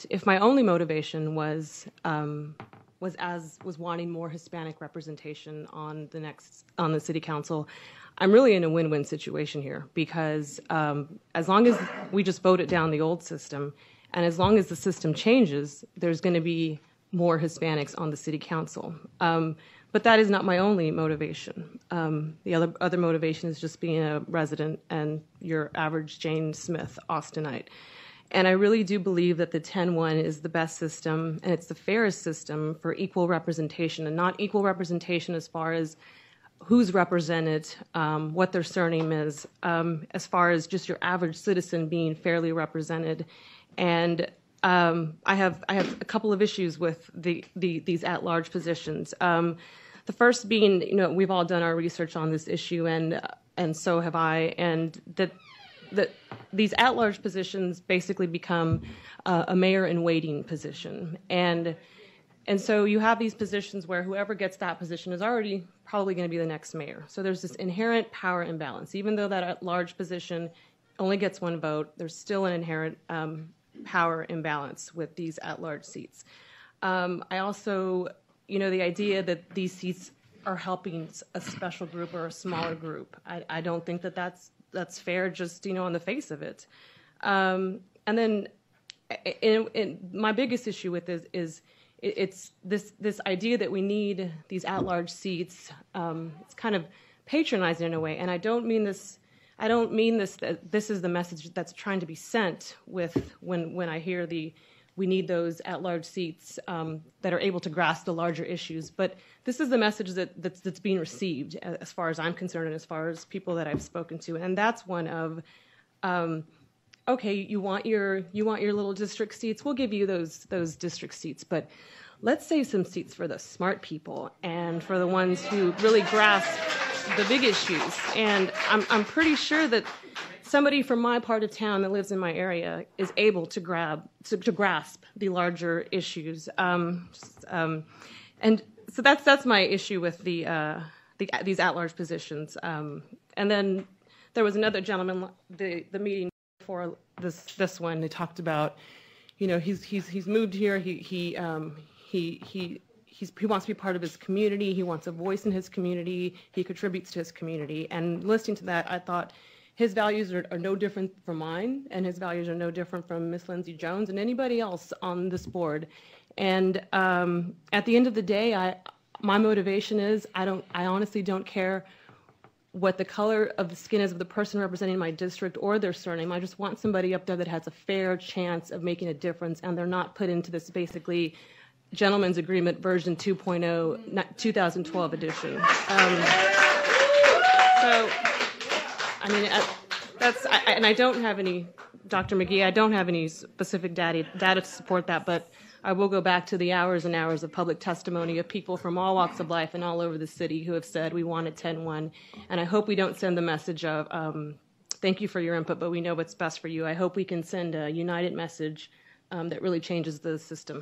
that if my only motivation was wanting more Hispanic representation on the city council, I'm really in a win-win situation here, because as long as we just vote it down the old system, and as long as the system changes, there's going to be more Hispanics on the city council. But that is not my only motivation. The other motivation is just being a resident and your average Jane Smith Austinite. And I really do believe that the 10-1 is the best system, and it's the fairest system for equal representation, and not equal representation as far as who's represented, what their surname is, as far as just your average citizen being fairly represented. And I have a couple of issues with these at-large positions. The first being, we've all done our research on this issue, and so have I, and that these at-large positions basically become a mayor-in-waiting position, and so you have these positions where whoever gets that position is already probably going to be the next mayor. So there's this inherent power imbalance. Even though that at-large position only gets one vote, there's still an inherent power imbalance with these at-large seats. I also, the idea that these seats are helping a special group or a smaller group, I don't think that that's fair, just on the face of it. And then my biggest issue with this is it's this idea that we need these at-large seats. It's kind of patronizing in a way, and I don't mean this that this is the message that's trying to be sent with when I hear we need those at-large seats that are able to grasp the larger issues. But this is the message that's being received, as far as I'm concerned, and as far as people that I've spoken to, and that's one of, okay, you want your little district seats, we'll give you those district seats, but let's save some seats for the smart people and for the ones who really grasp the big issues. And I'm pretty sure that somebody from my part of town that lives in my area is able to grasp the larger issues. And so that's my issue with these at-large positions. And then there was another gentleman, the meeting before this one, they talked about, he's moved here, he wants to be part of his community, he wants a voice in his community, he contributes to his community. And listening to that, I thought his values are no different from mine, and his values are no different from Miss Lindsay Jones and anybody else on this board. And at the end of the day, my motivation is I honestly don't care what the color of the skin is of the person representing my district or their surname. I just want somebody up there that has a fair chance of making a difference, and they're not put into this basically gentleman's agreement version 2.0 2012 edition. And I don't have any, Dr. McGee, I don't have any specific data to support that, but I will go back to the hours and hours of public testimony of people from all walks of life and all over the city who have said we want a 10-1. And I hope we don't send the message of thank you for your input, but we know what's best for you. I hope we can send a united message that really changes the system.